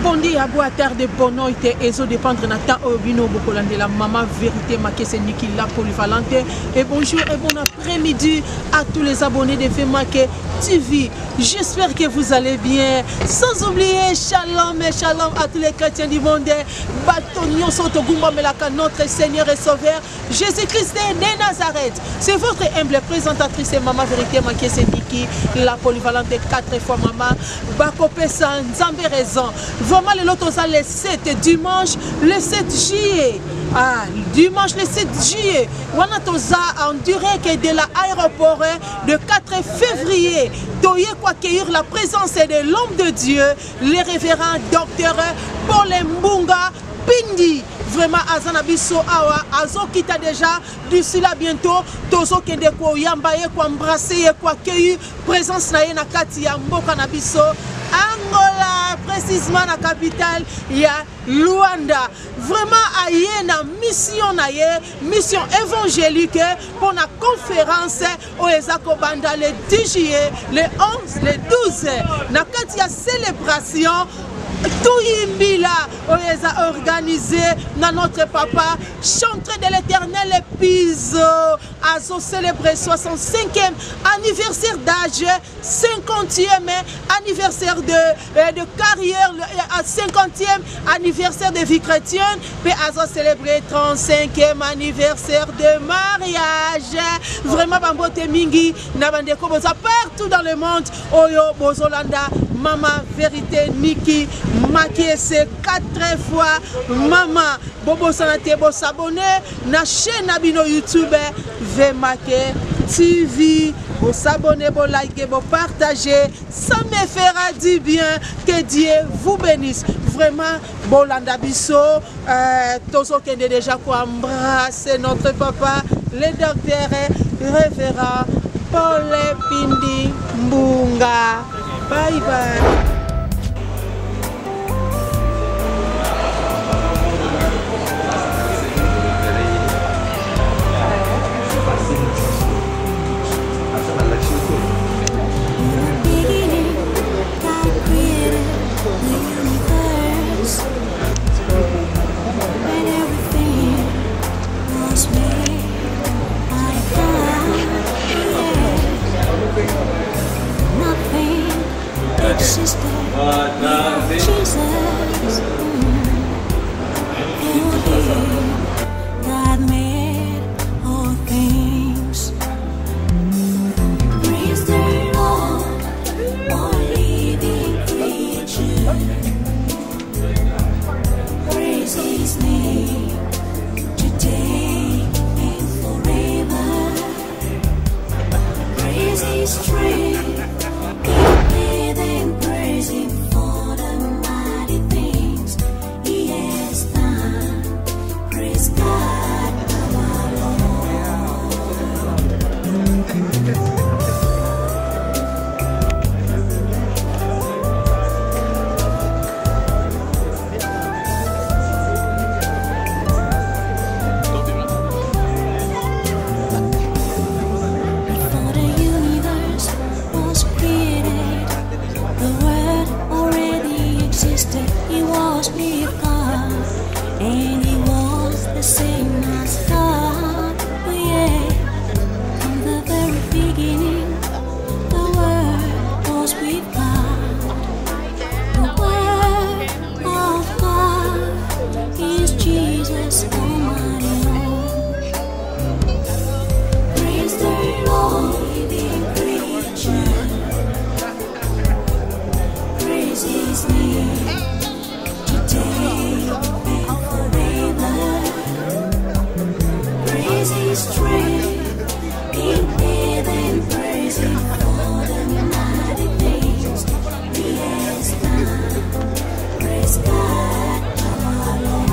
Bondi à bois terre de bono était et zo dépendre nata obino bokolande la maman vérité ma c'est Niki la polyvalente et bonjour et bon après-midi à tous les abonnés de Vemaké TV. J'espère que vous allez bien. Sans oublier shalom et shalom à tous les chrétiens du monde. Batonion Sotogumba Melaka, notre Seigneur et Sauveur Jésus-Christ de Nazareth. C'est votre humble présentatrice et maman vérité ma c'est Niki la polyvalente 4 fois maman Bakopé sans Nzambe raison. Vraiment le lotosa le 7 dimanche le 7 juillet. Ah, dimanche le 7 juillet. Wanatoza en durée que de l'aéroport de 4 février. Toye quoi accueillir la présence de l'homme de Dieu, le révérend docteur Paul Mbunga Pindi. Vraiment, Azanabiso Awa, Azo kita déjà d'ici là bientôt. Tozo kende ko yambaye ko embrasser ko accueillir présence na ye na kati ya mboka na biso Angola, précisément la capitale, il y a Luanda. Vraiment, il y a une mission, mission évangélique pour la conférence au Ezakobanda le 10 juillet, le 11, le 12. Il y a célébration. Tout Imbila, on les a organisé dans notre papa, chanteur de l'éternel épiso, à célébrer 65e anniversaire d'âge, 50e anniversaire de carrière, 50e anniversaire de vie chrétienne, puis à célébrer 35e anniversaire de mariage. Vraiment, Bambote Mingi, Nabandeko, partout dans le monde, Oyo, Bozolanda, Maman Vérité Niki Makiese 4 fois Maman Bobo Sanate Bo s'abonner na chaîne Nabino YouTube Vemaké TV. Bo s'abonner, bo liker, bo partager, ça me fera du bien. Que Dieu vous bénisse. Vraiment, Bolanda Bisso, Tozo Kende déjà pour embrasser notre papa, le docteur révérend Paul Pindi Mbunga. Bye bye. God made all things. Praise the Lord, all living creatures. Praise His name today and forever. Praise His strength. Praise Him for the mighty things He has done. Praise God, our Lord. Before the universe was created, the Word already existed. He was with God, and He was the same as God. Oh yeah, from the very beginning, the Word was with God. The Word of God is Jesus Almighty Lord. Praise the Lord, living creature. Praise His name today and forever. Praise His strength in heaven. Praise Him for the mighty things He has done. Praise God, our Lord.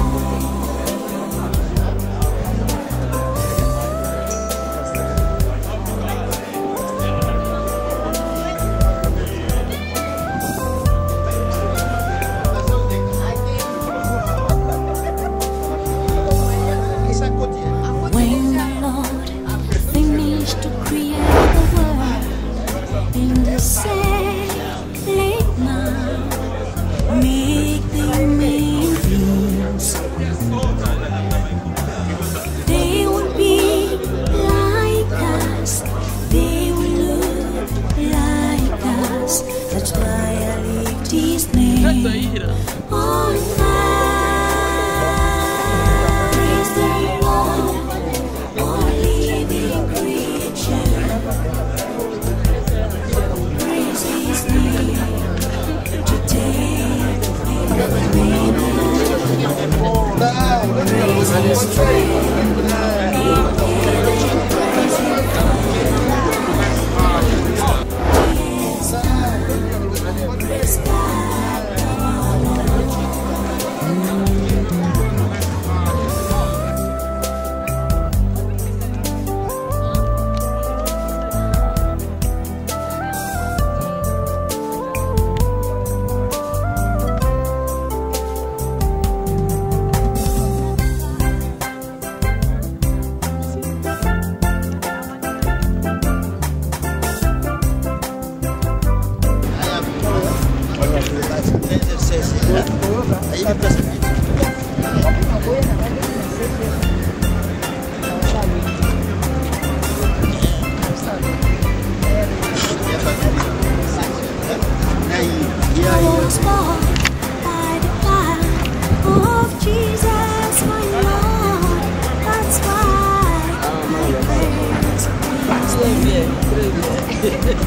on high. Praise the Lord, all living creatures. Praise His name today and praise His strength.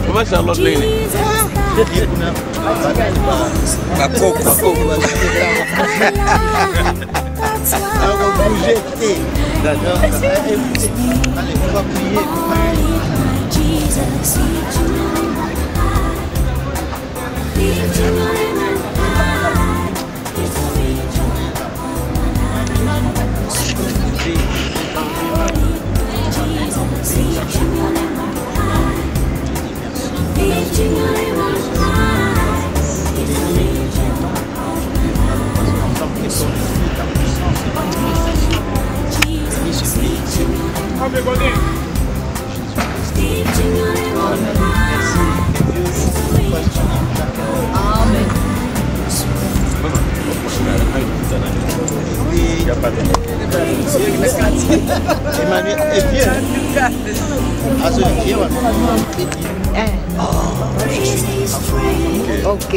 Comment Charlotte Lane? Emmanuel est bien. Ok.